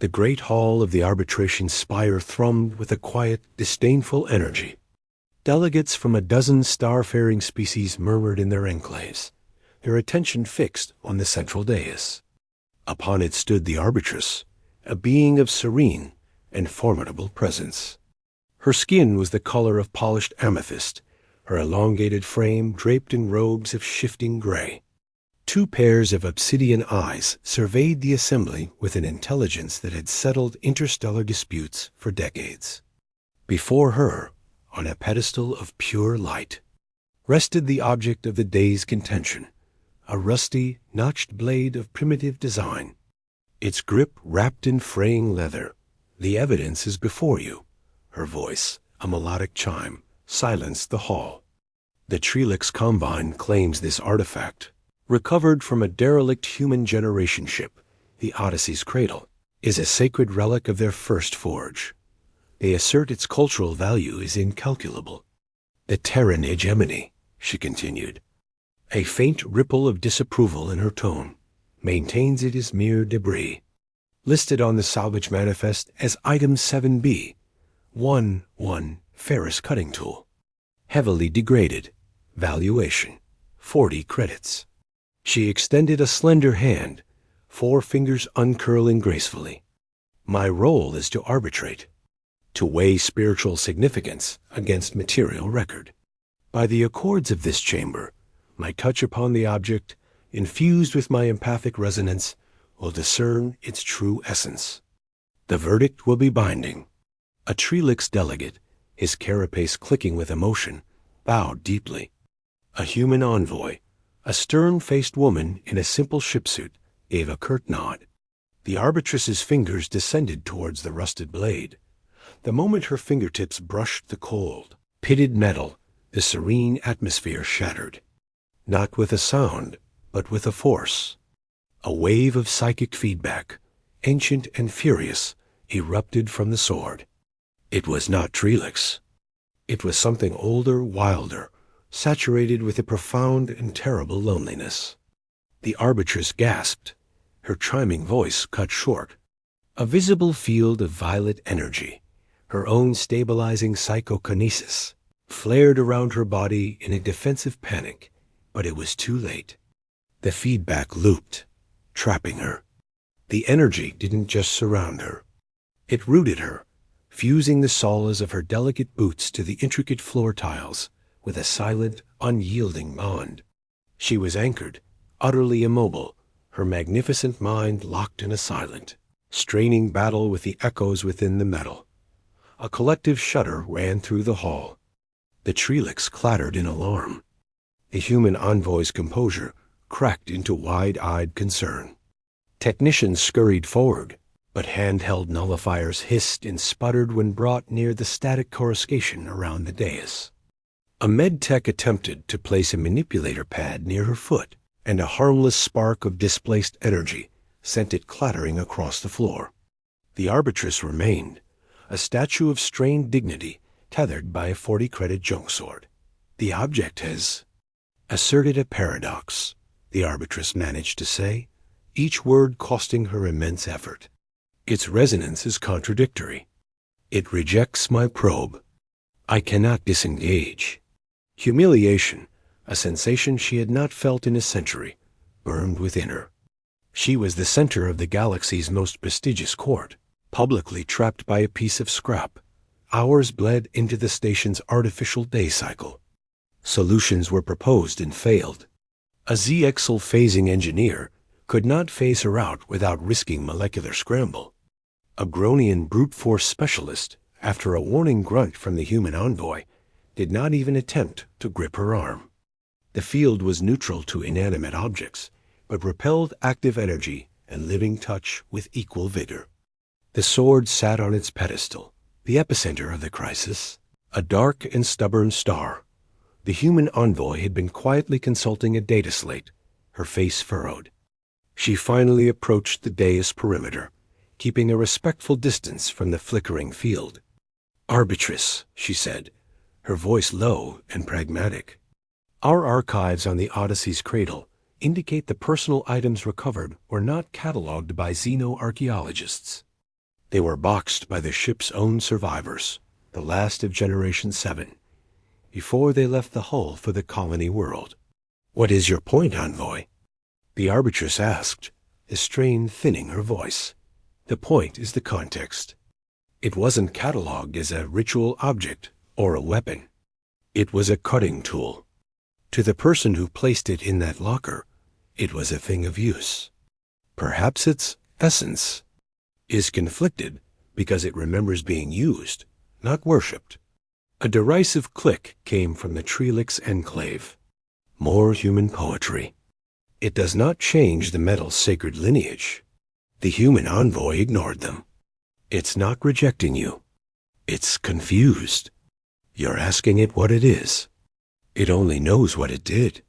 The great hall of the arbitration spire thrummed with a quiet, disdainful energy. Delegates from a dozen starfaring species murmured in their enclaves, their attention fixed on the central dais. Upon it stood the Arbitress, a being of serene and formidable presence. Her skin was the color of polished amethyst, her elongated frame draped in robes of shifting gray. 2 pairs of obsidian eyes surveyed the assembly with an intelligence that had settled interstellar disputes for decades. Before her, on a pedestal of pure light, rested the object of the day's contention, a rusty, notched blade of primitive design, its grip wrapped in fraying leather. "The evidence is before you." Her voice, a melodic chime, silenced the hall. "The Trelix Combine claims this artifact, recovered from a derelict human generation ship, the Odyssey's Cradle, is a sacred relic of their first forge. They assert its cultural value is incalculable. The Terran hegemony," she continued, a faint ripple of disapproval in her tone, "maintains it as mere debris. Listed on the salvage manifest as Item 7B, 1 ferrous cutting tool. Heavily degraded. Valuation, 40 credits." She extended a slender hand, 4 fingers uncurling gracefully. "My role is to arbitrate, to weigh spiritual significance against material record. By the accords of this chamber, my touch upon the object, infused with my empathic resonance, will discern its true essence. The verdict will be binding." A Trelix delegate, his carapace clicking with emotion, bowed deeply. A human envoy, a stern-faced woman in a simple shipsuit, gave a curt nod. The Arbitress's fingers descended towards the rusted blade. The moment her fingertips brushed the cold, pitted metal, the serene atmosphere shattered. Not with a sound, but with a force. A wave of psychic feedback, ancient and furious, erupted from the sword. It was not Trelix. It was something older, wilder, saturated with a profound and terrible loneliness. The Arbitress gasped, her chiming voice cut short. A visible field of violet energy, her own stabilizing psychokinesis, flared around her body in a defensive panic, but it was too late. The feedback looped, trapping her. The energy didn't just surround her. It rooted her, fusing the soles of her delicate boots to the intricate floor tiles with a silent, unyielding bond. She was anchored, utterly immobile, her magnificent mind locked in a silent, straining battle with the echoes within the metal. A collective shudder ran through the hall. The Trelix clattered in alarm. The human envoy's composure cracked into wide-eyed concern. Technicians scurried forward, but handheld nullifiers hissed and sputtered when brought near the static coruscation around the dais. A medtech attempted to place a manipulator pad near her foot, and a harmless spark of displaced energy sent it clattering across the floor. The Arbitress remained, a statue of strained dignity, tethered by a 40-credit junk sword. "The object has asserted a paradox," the Arbitress managed to say, each word costing her immense effort. "Its resonance is contradictory. It rejects my probe. I cannot disengage." Humiliation, a sensation she had not felt in a century, burned within her. She was the center of the galaxy's most prestigious court, publicly trapped by a piece of scrap. Hours bled into the station's artificial day cycle. Solutions were proposed and failed. A Z-Exel phasing engineer could not phase her out without risking molecular scramble. A Gronian brute force specialist, after a warning grunt from the human envoy, did not even attempt to grip her arm. The field was neutral to inanimate objects, but repelled active energy and living touch with equal vigor. The sword sat on its pedestal, the epicenter of the crisis, a dark and stubborn star. The human envoy had been quietly consulting a data slate, her face furrowed. She finally approached the dais perimeter, keeping a respectful distance from the flickering field. "Arbitress," she said, her voice low and pragmatic. "Our archives on the Odyssey's Cradle indicate the personal items recovered were not cataloged by xeno-archaeologists. They were boxed by the ship's own survivors, the last of Generation 7, before they left the hull for the colony world. "What is your point, Envoy?" the Arbitress asked, a strain thinning her voice. "The point is the context. It wasn't cataloged as a ritual object or a weapon. It was a cutting tool. To the person who placed it in that locker, it was a thing of use. Perhaps its essence is conflicted because it remembers being used, not worshipped." A derisive click came from the Trelix enclave. More human poetry. "It does not change the metal's sacred lineage." The human envoy ignored them. "It's not rejecting you. It's confused. You're asking it what it is. It only knows what it did."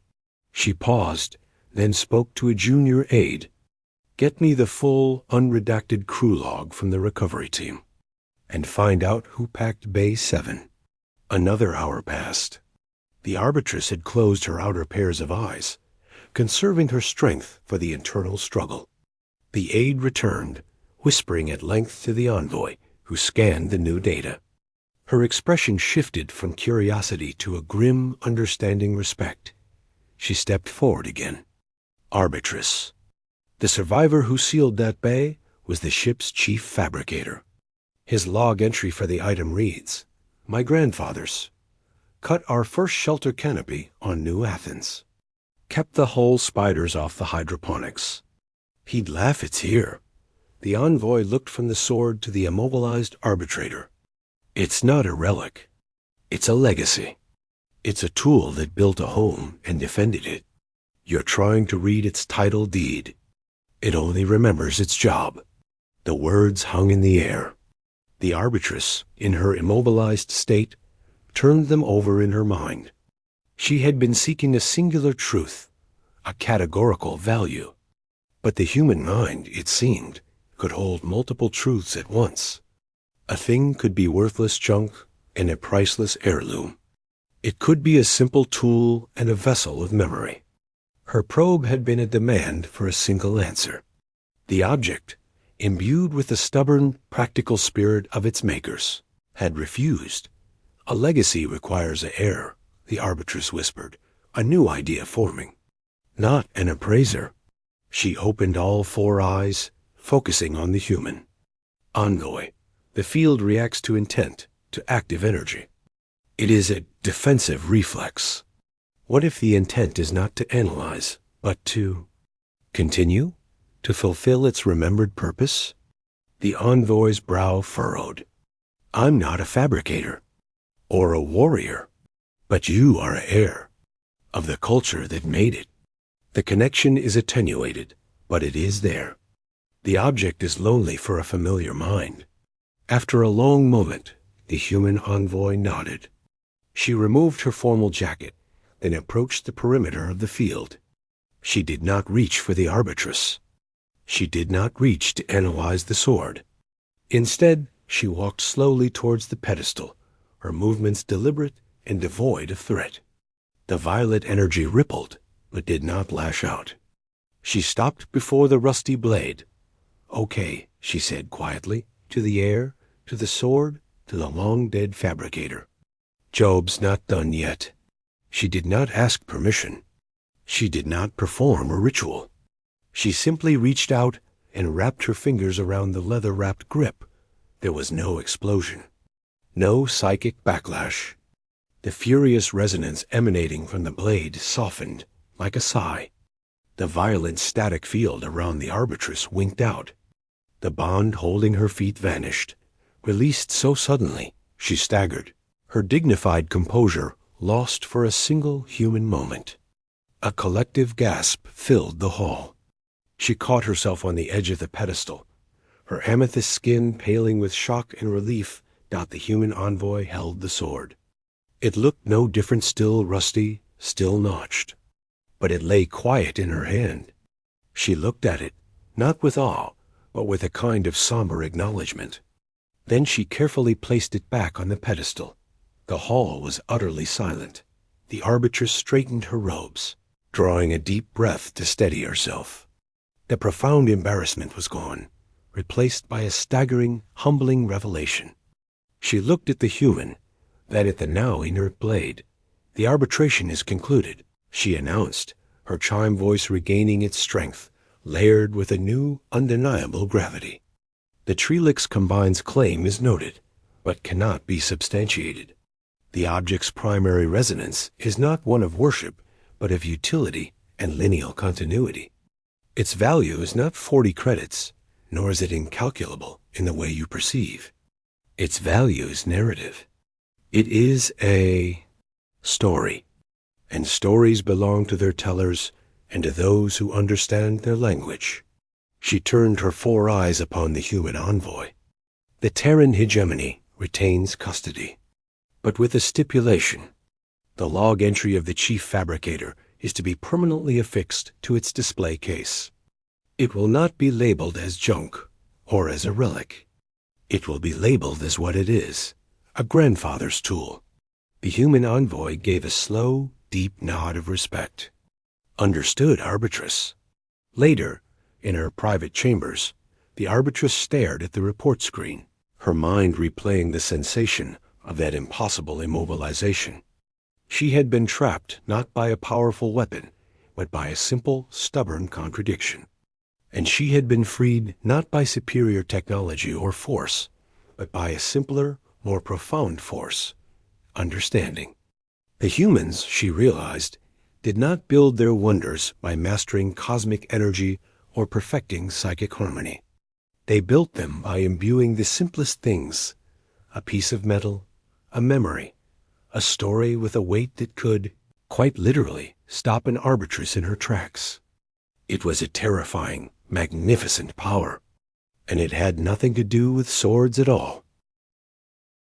She paused, then spoke to a junior aide. "Get me the full, unredacted crew log from the recovery team, and find out who packed Bay 7. Another hour passed. The Arbitress had closed her outer pairs of eyes, conserving her strength for the internal struggle. The aide returned, whispering at length to the envoy, who scanned the new data. Her expression shifted from curiosity to a grim, understanding respect. She stepped forward again. "Arbitress. The survivor who sealed that bay was the ship's chief fabricator. His log entry for the item reads, 'My grandfathers cut our first shelter canopy on New Athens. Kept the hull spiders off the hydroponics.' He'd laugh it's here." The envoy looked from the sword to the immobilized arbitrator. "It's not a relic. It's a legacy. It's a tool that built a home and defended it. You're trying to read its title deed. It only remembers its job." The words hung in the air. The Arbitress, in her immobilized state, turned them over in her mind. She had been seeking a singular truth, a categorical value. But the human mind, it seemed, could hold multiple truths at once. A thing could be worthless junk and a priceless heirloom. It could be a simple tool and a vessel of memory. Her probe had been a demand for a single answer. The object, imbued with the stubborn, practical spirit of its makers, had refused. "A legacy requires an heir," the Arbitress whispered, a new idea forming. "Not an appraiser." She opened all four eyes, focusing on the human. "Envoy, the field reacts to intent, to active energy. It is a defensive reflex. What if the intent is not to analyze, but to continue? To fulfill its remembered purpose?" The envoy's brow furrowed. "I'm not a fabricator, or a warrior, but you are an heir of the culture that made it. The connection is attenuated, but it is there. The object is lonely for a familiar mind." After a long moment, the human envoy nodded. She removed her formal jacket, then approached the perimeter of the field. She did not reach for the Arbitress. She did not reach to analyze the sword. Instead, she walked slowly towards the pedestal, her movements deliberate and devoid of threat. The violet energy rippled, but did not lash out. She stopped before the rusty blade. "Okay," she said quietly, to the air, to the sword, to the long-dead fabricator. "Job's not done yet." She did not ask permission. She did not perform a ritual. She simply reached out and wrapped her fingers around the leather-wrapped grip. There was no explosion, no psychic backlash. The furious resonance emanating from the blade softened, like a sigh. The violent static field around the Arbitress winked out. The bond holding her feet vanished, released so suddenly she staggered, her dignified composure lost for a single human moment. A collective gasp filled the hall. She caught herself on the edge of the pedestal, her amethyst skin paling with shock and relief. The human envoy held the sword. It looked no different, still rusty, still notched. But it lay quiet in her hand. She looked at it, not with awe, but with a kind of somber acknowledgement. Then she carefully placed it back on the pedestal. The hall was utterly silent. The Arbitress straightened her robes, drawing a deep breath to steady herself. The profound embarrassment was gone. replaced by a staggering, humbling revelation. She looked at the human, then at the now inert blade. "The arbitration is concluded," she announced, her chime voice regaining its strength, layered with a new, undeniable gravity. "The Trelix Combine's claim is noted, but cannot be substantiated. The object's primary resonance is not one of worship, but of utility and lineal continuity. Its value is not 40 credits, nor is it incalculable in the way you perceive. Its value is narrative. It is a story, and stories belong to their tellers and to those who understand their language." She turned her 4 eyes upon the human envoy. "The Terran hegemony retains custody, but with a stipulation. The log entry of the chief fabricator is to be permanently affixed to its display case. It will not be labeled as junk or as a relic. It will be labeled as what it is, a grandfather's tool." The human envoy gave a slow, deep nod of respect. "Understood, Arbitress." Later, in her private chambers, the Arbitress stared at the report screen, her mind replaying the sensation of that impossible immobilization. She had been trapped not by a powerful weapon, but by a simple, stubborn contradiction. And she had been freed not by superior technology or force, but by a simpler, more profound force: understanding. The humans, she realized, did not build their wonders by mastering cosmic energy or perfecting psychic harmony. They built them by imbuing the simplest things: a piece of metal, a memory, a story with a weight that could, quite literally, stop an Arbitress in her tracks. It was a terrifying, magnificent power, and it had nothing to do with swords at all.